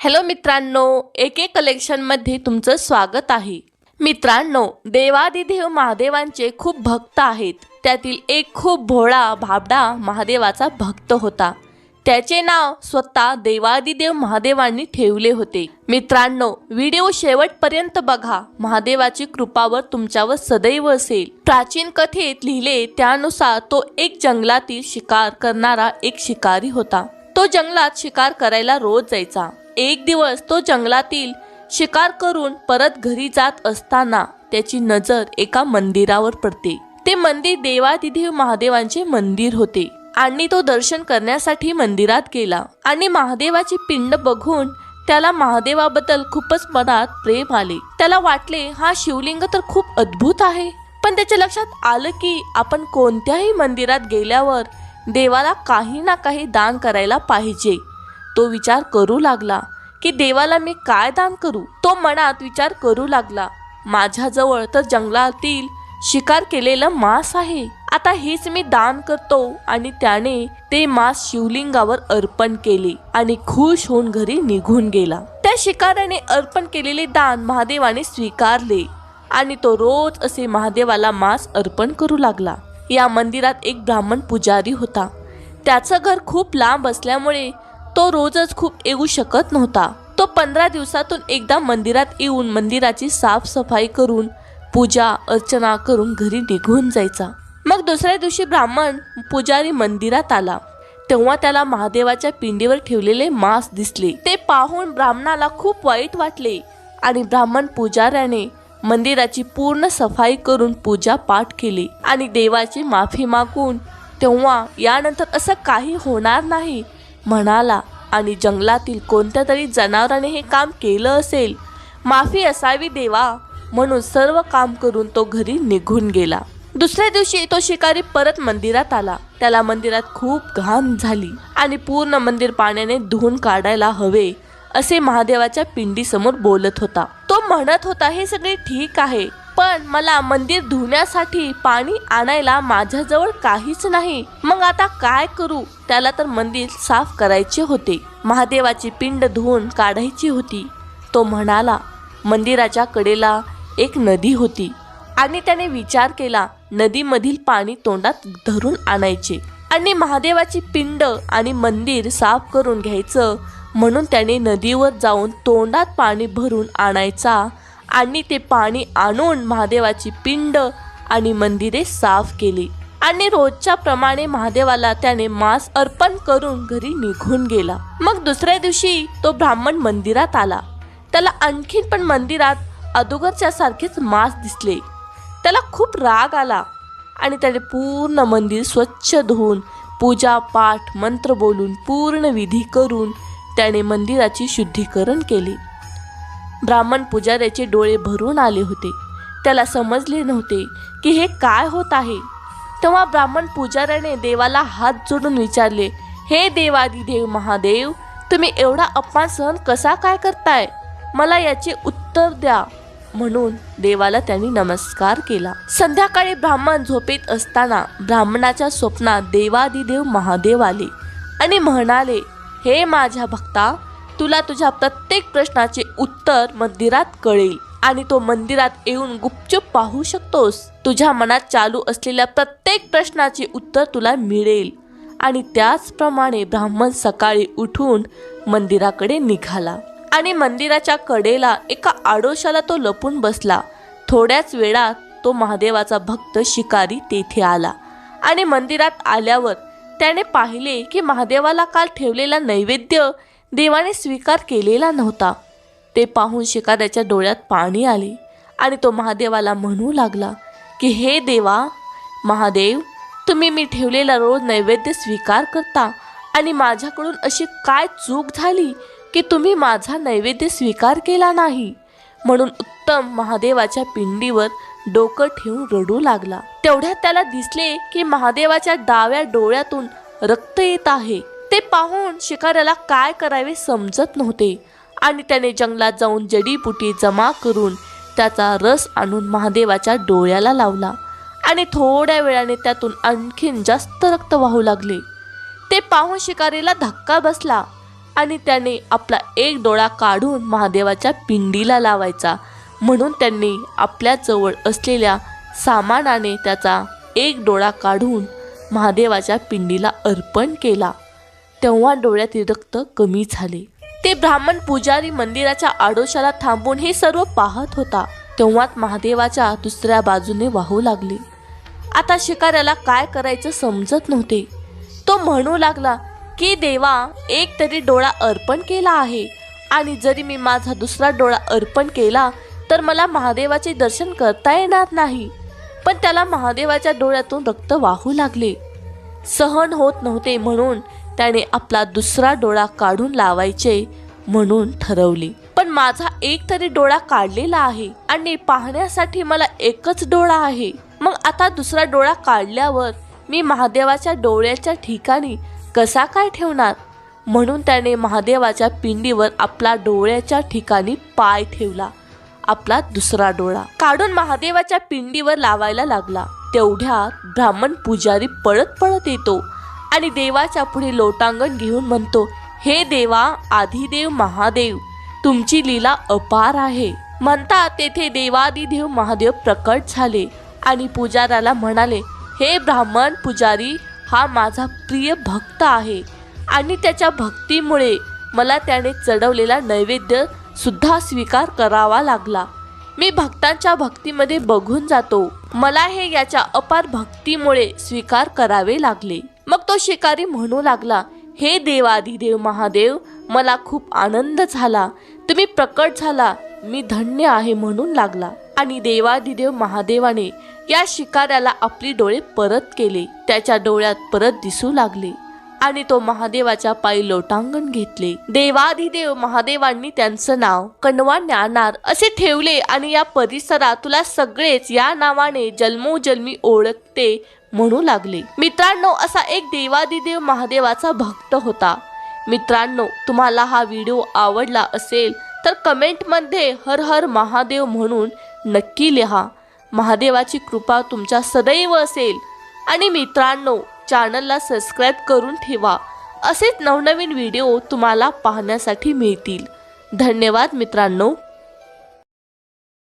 Hello मित्रांनो, एके कलेक्शनमध्ये तुमचं स्वागत आहे। मित्रांनो, देवादिदेव महादेवांचे खूप भक्त आहेत। त्यातील एक खूप भोळा भाबडा महादेवाचा भक्त होता। त्याचे नाव स्वतः देवादिदेव महादेवांनी ठेवले होते। मित्रांनो, व्हिडिओ शेवटपर्यंत बघा। महादेवाची कृपावर तुमच्यावर सदैव असेल। प्राचीन कथेत लिहिले त्यानुसार तो एक जंगलातील शिकार करणारा एक शिकारी होता। तो जंगलात शिकार करायला रोज जायचा। एक दिवस तो जंगलातील शिकार करून परत घरी जात असताना त्याची नजर एका मंदिरावर पडते। ते मंदिर देवादिदेव महादेवांचे मंदिर होते आणि तो दर्शन करण्यासाठी मंदिरात गेला आणि महादेवाची पिंड बघून त्याला महादेवाबद्दल खूपच मनात प्रेम आले। त्याला वाटले हा शिवलिंग तर खूप अद्भुत आहे। पण त्याच्या लक्षात आलं की आपण कोणत्याही मंदिरात गेल्यावर देवाला काही ना काही दान करायला पाहिजे। तो विचार करू लागला की देवाला मी काय दान करू। तो मनात विचार करू लागला, माझ्याजवळ तर जंगलातील शिकार केलेलं मांस आहे। आता हेच मी दान करतो। आणि त्याने ते मांस शिवलिंगावर अर्पण केले आणि खुश होऊन घरी निघून गेला। त्या शिकाऱ्याने अर्पण केलेले दान महादेवाने स्वीकारले आणि तो रोज असे महादेवाला मांस अर्पण करू लागला। या मंदिरात एक ब्राह्मण पुजारी होता। त्याचं घर खूप लांब असल्यामुळे तो रोजच खूप येऊ शकत नव्हता। तो 15 दिवसातून एकदा मंदिरात येऊन मंदिराची साफसफाई करून पूजा अर्चना करून घरी निघून जायचा। मग दुसऱ्या दिवशी ब्राह्मण पुजारी मंदिरात आला तेव्हा त्याला महादेवाच्या पिंडीवर ठेवलेले मांस दिसले। ते पाहून ब्राह्मणाला खूप वाईट वाटले आणि ब्राह्मण पुजाऱ्याने मंदिराची पूर्ण सफाई करून पूजा पाठ केली आणि देवाची माफी मागून तेव्हा यानंतर असं काही होणार नाही म्हणाला आणि जंगलातील कोणत्या तरी जनावराने हे काम केलं असेल, माफी असावी देवा म्हणून सर्व काम करून तो घरी निघून गेला। दुसऱ्या दिवशी तो शिकारी परत मंदिरात आला। त्याला मंदिरात खूप घाण झाली आणि पूर्ण मंदिर पाण्याने धुवून काढायला हवे असे महादेवाच्या पिंडीसमोर बोलत होता। तो म्हणत होता, हे सगळे ठीक आहे, पण मला मंदिर धुण्यासाठी पाणी आणायला माझ्याजवळ काहीच नाही। मग आता काय करू। त्याला तर मंदिर साफ करायचे होते, महादेवाची पिंड धुवून काढायची होती। तो म्हणाला, मंदिराच्या कडेला एक नदी होती आणि त्याने विचार केला नदीमधील पाणी तोंडात धरून आणायचे आणि महादेवाची पिंड आणि मंदिर साफ करून घ्यायचं म्हणून त्याने नदीवर जाऊन तोंडात पाणी भरून आणायचा आणि ते पाणी आणून महादेवाची पिंड आणि मंदिरे साफ केली आणि रोजच्या प्रमाणे महादेवाला त्याने मांस अर्पण करून घरी निघून गेला। मग दुसऱ्या दिवशी तो ब्राह्मण मंदिरात आला। त्याला आणखीन पण मंदिरात अगोदरच्या सारखेच मांस दिसले। त्याला खूप राग आला आणि त्याने पूर्ण मंदिर स्वच्छ धुवून पूजा पाठ मंत्र बोलून पूर्ण विधी करून त्याने मंदिराची शुद्धीकरण केले। ब्राह्मण पुजाऱ्याचे डोळे भरून आले होते। त्याला समजले नव्हते की हे काय होत आहे। तेव्हा ब्राह्मण पुजाऱ्याने देवाला हात जोडून विचारले, हे देवादिदेव महादेव, तुम्ही एवढा अपमान सहन कसा काय करताय, मला याचे उत्तर द्या म्हणून देवाला त्यांनी नमस्कार केला। संध्याकाळी ब्राह्मण झोपेत असताना ब्राह्मणाच्या स्वप्नात देवादिदेव महादेव आले आणि म्हणाले, हे माझ्या भक्ता, तुला तुझ्या प्रत्येक प्रश्नाचे उत्तर मंदिरात कळेल आणि तो मंदिरात येऊन गुपचूप पाहू शकतोस। तुझ्या मनात चालू असलेल्या प्रत्येक प्रश्नाचे उत्तर तुला मिळेल। आणि त्याचप्रमाणे ब्राह्मण सकाळी उठून मंदिराकडे निघाला आणि मंदिराच्या कडेला एका आडोशाला तो लपून बसला। थोड्याच वेळात तो महादेवाचा भक्त शिकारी तेथे आला आणि मंदिरात आल्यावर त्याने पाहिले की महादेवाला काल ठेवलेला नैवेद्य देवाने स्वीकार केलेला नव्हता। ते पाहून शिकाऱ्याच्या डोळ्यात पाणी आले आणि तो महादेवाला म्हणू लागला की हे देवा महादेव, तुम्ही मी ठेवलेला रोज नैवेद्य स्वीकार करता आणि माझ्याकडून अशी काय चूक झाली की तुम्ही माझा नैवेद्य स्वीकार केला नाही। म्हणून उत्तम महादेवाच्या पिंडीवर डोकं ठेवून रडू लागला। तेवढ्यात त्याला दिसले की महादेवाच्या डाव्या डोळ्यातून रक्त येत आहे। ते पाहून शिकाऱ्याला काय करावे समजत नव्हते आणि त्याने जंगलात जाऊन जडीबुटी जमा करून त्याचा रस आणून महादेवाच्या डोळ्याला लावला आणि थोड्या वेळाने त्यातून आणखीन जास्त रक्त वाहू लागले। ते पाहून शिकारीला धक्का बसला आणि त्याने आपला एक डोळा काढून महादेवाच्या पिंडीला लावायचा, म्हणून त्यांनी आपल्या जवळ असलेल्या सामानाने त्याचा एक डोळा काढून महादेवाच्या पिंडीला अर्पण केला। तेव्हा डोळ्यातील रक्त कमी झाले। ते ब्राह्मण पुजारी मंदिराच्या आडोशाला थांबून हे सर्व पाहत होता। तेव्हाच महादेवाच्या दुसऱ्या बाजूने वाहू लागले। आता शिकाऱ्याला काय करायचं समजत नव्हते। तो म्हणू लागला की देवा, एक तरी डोळा अर्पण केला आहे आणि जरी मी माझा दुसरा डोळा अर्पण केला तर मला महादेवाचे दर्शन करता येणार नाही। पण त्याला महादेवाच्या डोळ्यातून रक्त वाहू लागले। सहन होत नव्हते, म्हणून त्याने आपला दुसरा डोळा काढून लावायचे म्हणून ठरवले। पण माझा एक तरी डोळा काढलेला आहे आणि पाहण्यासाठी मला एकच डोळा आहे। मग आता दुसरा डोळा काढल्यावर मी महादेवाच्या डोळ्याच्या ठिकाणी कसा काय ठेवणार? म्हणून त्याने महादेवाच्या पिंडीवर आपला डोळ्याच्या ठिकाणी पाय ठेवला। आपला दुसरा डोळा काढून महादेवाच्या पिंडीवर लावायला लागला। तेवढ्यात ब्राह्मण पुजारी पळत पळत येतो आणि देवाच्या पुढे लोटांगण घेऊन म्हणतो, हे देवा, आदिदेव महादेव, तुमची लीला अपार आहे। म्हणता तेथे देवादिदेव महादेव प्रकट झाले आणि पुजाऱ्याला म्हणाले, हे ब्राह्मण पुजारी, हा माझा प्रिय भक्त आहे आणि त्याच्या भक्तीमुळे मला त्याने चढवलेला नैवेद्य सुद्धा स्वीकार करावा लागला। मी भक्तांच्या भक्तीमध्ये बघून जातो, मला हे याच्या अपार भक्तीमुळे स्वीकार करावे लागले। मग तो शिकारी म्हणू लागला, हे देवादिदेव महादेव, मला खूप आनंद झाला, तुम्ही प्रकट झाला, मी धन्य आहे म्हणून लागला। आणि देवादिदेव महादेवाने या शिकाऱ्याला आपली डोळे परत केले। त्याच्या डोळ्यात परत दिसू लागले आणि तो महादेवाच्या पायी लोटांगण घेतले। देवादिदेव महादेवांनी त्यांचं नाव कण्वा ज्ञानार असे ठेवले आणि या परिसरात तुला सगळेच या नावाने जन्मोजन्मी ओळखते म्हणू लागले। मित्रांनो, असा एक देवादिदेव महादेवाचा भक्त होता। मित्रांनो, तुम्हाला हा व्हिडिओ आवडला असेल तर कमेंटमध्ये हर हर महादेव म्हणून नक्की लिहा। महादेवाची कृपा तुमच्या सदैव असेल आणि मित्रांनो, चॅनलला सबस्क्राईब करून ठेवा, असेच नवनवीन व्हिडिओ तुम्हाला पाहण्यासाठी मिळतील। धन्यवाद मित्रांनो।